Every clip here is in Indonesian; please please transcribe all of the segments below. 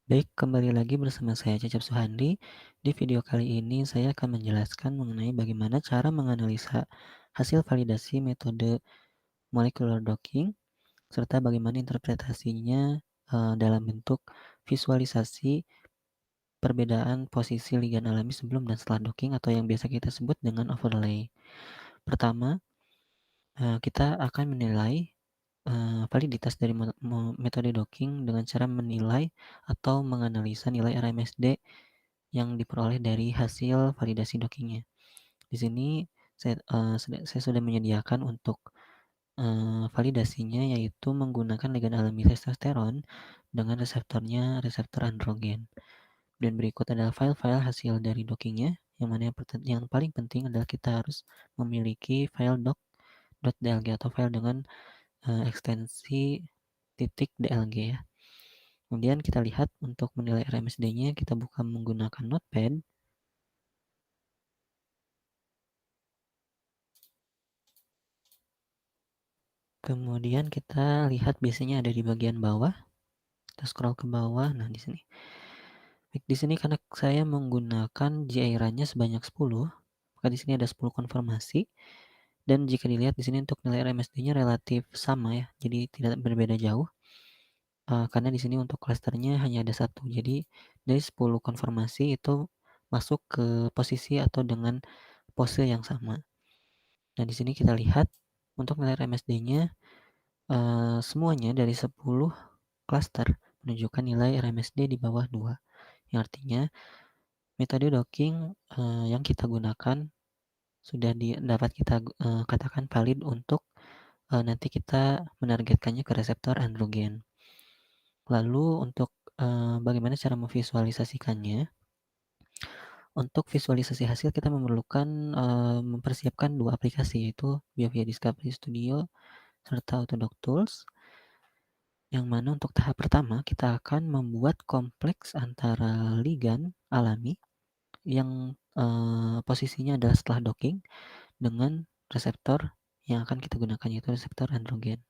Baik, kembali lagi bersama saya Cecep Suhandi. Di video kali ini saya akan menjelaskan mengenai bagaimana cara menganalisa hasil validasi metode molecular docking serta bagaimana interpretasinya dalam bentuk visualisasi perbedaan posisi ligan alami sebelum dan setelah docking atau yang biasa kita sebut dengan overlay. Pertama, kita akan menilai validitas dari metode docking dengan cara menilai atau menganalisa nilai RMSD yang diperoleh dari hasil validasi dockingnya. Di sini saya sudah menyediakan untuk validasinya, yaitu menggunakan ligand alami testosteron dengan reseptor androgen. Dan berikut adalah file-file hasil dari dockingnya, yang mana yang paling penting adalah kita harus memiliki file doc.dlg atau file dengan ekstensi .dlg ya. Kemudian kita lihat untuk menilai RMSD-nya, kita buka menggunakan Notepad. Kemudian kita lihat biasanya ada di bagian bawah, kita scroll ke bawah. Nah, di sini. Baik, di sini karena saya menggunakan GI-RAN-nya sebanyak 10, maka di sini ada 10 konfirmasi. Dan jika dilihat di sini untuk nilai RMSD-nya relatif sama ya, jadi tidak berbeda jauh. Karena di sini untuk klasternya hanya ada satu. Jadi dari 10 konfirmasi itu masuk ke posisi atau dengan pose yang sama. Nah, di sini kita lihat untuk nilai RMSD-nya semuanya dari 10 klaster menunjukkan nilai RMSD di bawah 2, yang artinya metode docking yang kita gunakan sudah dapat kita katakan valid untuk nanti kita menargetkannya ke reseptor androgen. Lalu untuk bagaimana cara memvisualisasikannya? Untuk visualisasi hasil kita memerlukan mempersiapkan 2 aplikasi, yaitu BioVia Discovery Studio serta Autodoc Tools. Yang mana untuk tahap pertama kita akan membuat kompleks antara ligan alami yang posisinya adalah setelah docking dengan reseptor yang akan kita gunakan, yaitu reseptor androgen.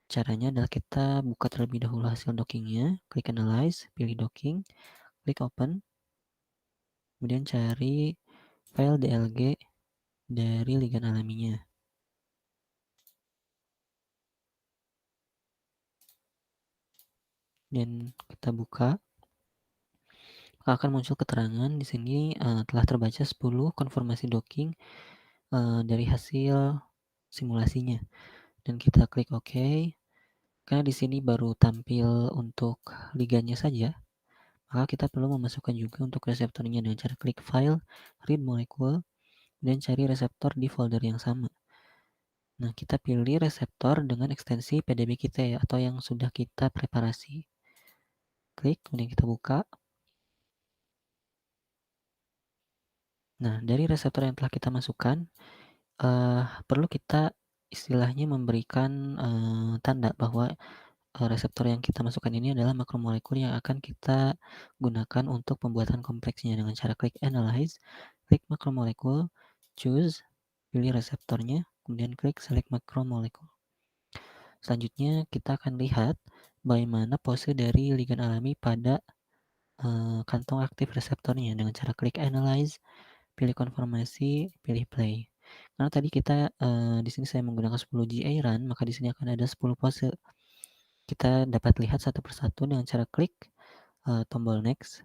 Caranya adalah kita buka terlebih dahulu hasil dockingnya, klik analyze, pilih docking, klik open, kemudian cari file DLG dari ligan alaminya. Dan kita buka, akan muncul keterangan di sini telah terbaca 10 konfirmasi docking dari hasil simulasinya, dan kita klik OK. Karena di sini baru tampil untuk ligannya saja, maka kita perlu memasukkan juga untuk reseptornya dengan cara klik File, Read Molecule, dan cari reseptor di folder yang sama. Nah, kita pilih reseptor dengan ekstensi PDB kita ya, atau yang sudah kita preparasi. Klik, kemudian kita buka. Nah, dari reseptor yang telah kita masukkan, perlu kita istilahnya memberikan tanda bahwa reseptor yang kita masukkan ini adalah makromolekul yang akan kita gunakan untuk pembuatan kompleksnya dengan cara klik Analyze, klik makromolekul, choose, pilih reseptornya, kemudian klik Select Macromolecule. Selanjutnya kita akan lihat bagaimana pose dari ligan alami pada kantong aktif reseptornya dengan cara klik Analyze, pilih konfirmasi, pilih Play. Karena tadi kita di sini saya menggunakan 10 GA-RAN, maka di sini akan ada 10 pose. Kita dapat lihat satu persatu dengan cara klik tombol next.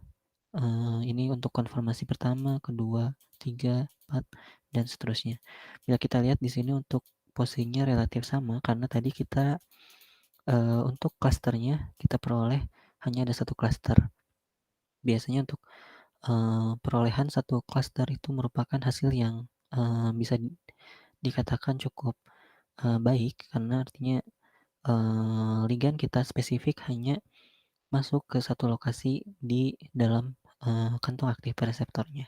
Ini untuk konfirmasi pertama, kedua, 3, 4, dan seterusnya. Bila kita lihat di sini untuk posisinya relatif sama karena tadi kita untuk klasternya kita peroleh hanya ada satu klaster. Biasanya untuk perolehan satu klaster itu merupakan hasil yang bisa dikatakan cukup baik, karena artinya ligan kita spesifik hanya masuk ke satu lokasi di dalam kantong aktif reseptornya.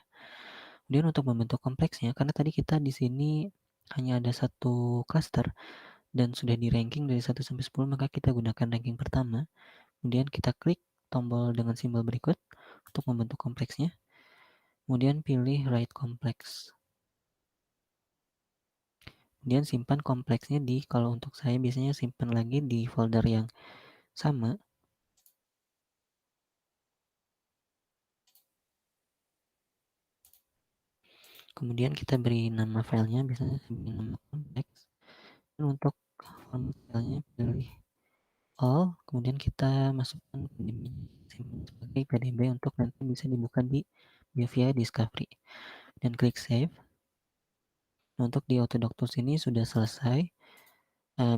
Kemudian untuk membentuk kompleksnya, karena tadi kita di sini hanya ada satu klaster dan sudah di-ranking dari 1 sampai 10, maka kita gunakan ranking pertama. Kemudian kita klik tombol dengan simbol berikut untuk membentuk kompleksnya. Kemudian pilih Write Complex. Kemudian simpan kompleksnya kalau untuk saya biasanya simpan lagi di folder yang sama. Kemudian kita beri nama filenya, biasanya saya beri nama konteks. Dan untuk format filenya pilih all, kemudian kita masukkan PDB, simpan sebagai PDB untuk nanti bisa dibuka di via Discovery dan klik save. Nah, untuk di Autodoc Tools ini sudah selesai.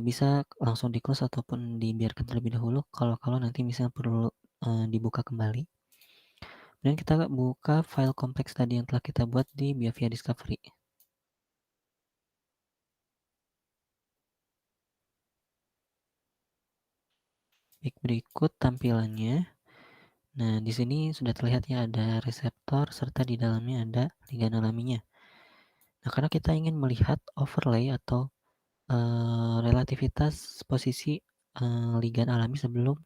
Bisa langsung di-close ataupun dibiarkan terlebih dahulu kalau nanti misalnya perlu, dibuka kembali. Dan kita buka file kompleks tadi yang telah kita buat di via Discovery. Baik, berikut tampilannya. Nah, di sini sudah terlihat ya ada reseptor serta di dalamnya ada ligand alaminya. Nah, karena kita ingin melihat overlay atau relativitas posisi ligand alami sebelum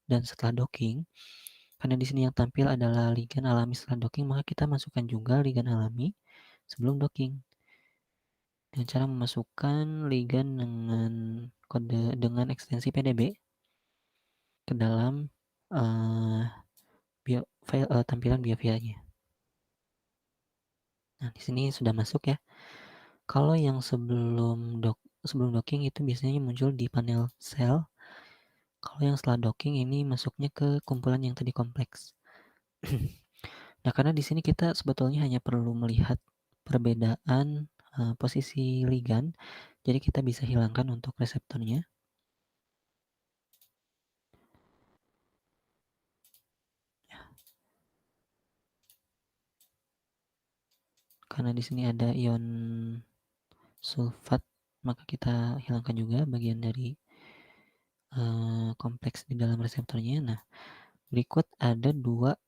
dan setelah docking, karena di sini yang tampil adalah ligand alami setelah docking, maka kita masukkan juga ligand alami sebelum docking. Dengan cara memasukkan ligand dengan ekstensi PDB ke dalam file tampilan biofianya. Nah, di sini sudah masuk ya. Kalau yang sebelum docking itu biasanya muncul di panel sel. Kalau yang setelah docking ini masuknya ke kumpulan yang tadi kompleks. Nah, karena di sini kita sebetulnya hanya perlu melihat perbedaan posisi ligand, jadi kita bisa hilangkan untuk reseptornya. Karena di sini ada ion sulfat, maka kita hilangkan juga bagian dari kompleks di dalam reseptornya. Nah, berikut ada dua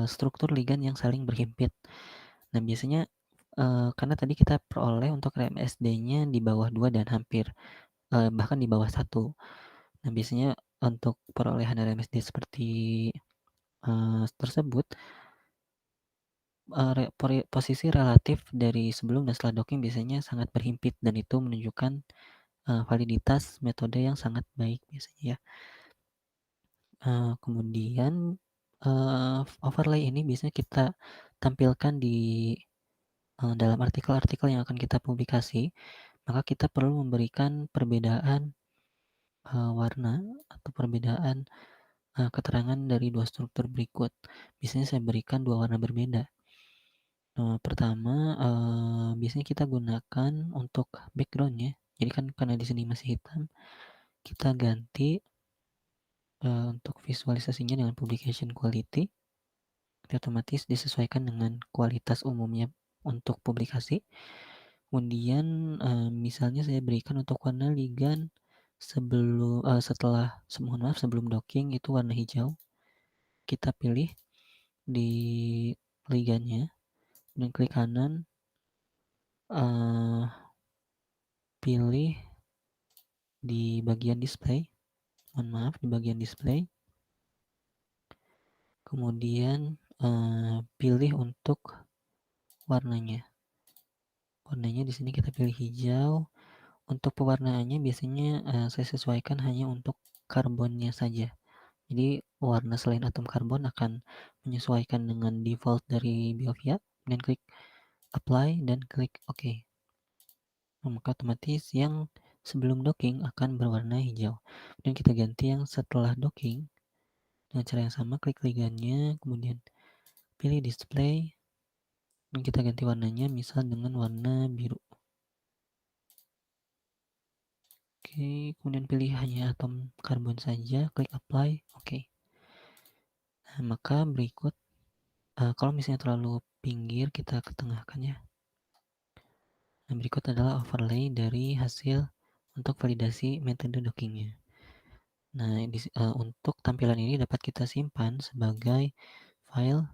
struktur ligand yang saling berhimpit. Nah, biasanya karena tadi kita peroleh untuk RMSD-nya di bawah 2 dan hampir bahkan di bawah 1. Nah, biasanya untuk perolehan RMSD seperti tersebut, posisi relatif dari sebelum dan setelah docking biasanya sangat berhimpit dan itu menunjukkan validitas metode yang sangat baik biasanya ya. Kemudian overlay ini biasanya kita tampilkan di dalam artikel-artikel yang akan kita publikasi, maka kita perlu memberikan perbedaan warna atau perbedaan keterangan dari dua struktur berikut. Biasanya saya berikan dua warna berbeda. Pertama, biasanya kita gunakan untuk background-nya. Jadi kan karena di sini masih hitam, kita ganti untuk visualisasinya dengan publication quality. Otomatis disesuaikan dengan kualitas umumnya untuk publikasi. Kemudian misalnya saya berikan untuk warna ligand sebelum docking itu warna hijau. Kita pilih di ligandnya dan klik kanan, pilih di bagian display. Mohon maaf, di bagian display. Kemudian pilih untuk warnanya. Warnanya di sini kita pilih hijau. Untuk pewarnaannya biasanya saya sesuaikan hanya untuk karbonnya saja. Jadi warna selain atom karbon akan menyesuaikan dengan default dari Biovia dan klik apply dan klik OK. Maka otomatis yang sebelum docking akan berwarna hijau dan kita ganti yang setelah docking dengan cara yang sama, klik ligandnya, kemudian pilih display dan kita ganti warnanya misal dengan warna biru. Oke, kemudian pilih hanya atom karbon saja, klik apply, oke. Nah, maka berikut kalau misalnya terlalu pinggir kita ketengahkan ya. Nah, berikut adalah overlay dari hasil untuk validasi metode dockingnya. Nah, untuk tampilan ini dapat kita simpan sebagai file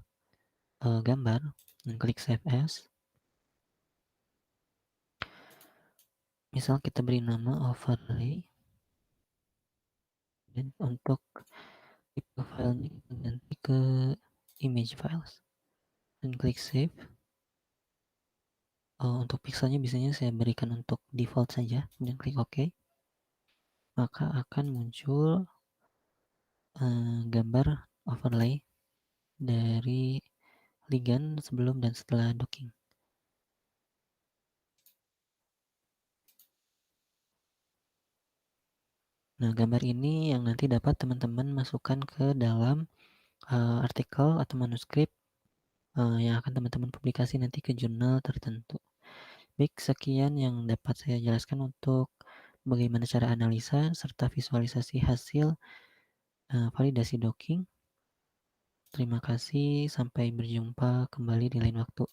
gambar dan klik save as. Misal kita beri nama overlay dan untuk tipe filenya kita ganti ke image files dan klik save. Untuk pixelnya biasanya saya berikan untuk default saja dan klik OK. Maka akan muncul gambar overlay dari ligand sebelum dan setelah docking. Nah, gambar ini yang nanti dapat teman-teman masukkan ke dalam, artikel atau manuskrip, yang akan teman-teman publikasi nanti ke jurnal tertentu. Baik, sekian yang dapat saya jelaskan untuk bagaimana cara analisa serta visualisasi hasil, validasi docking. Terima kasih, sampai berjumpa kembali di lain waktu.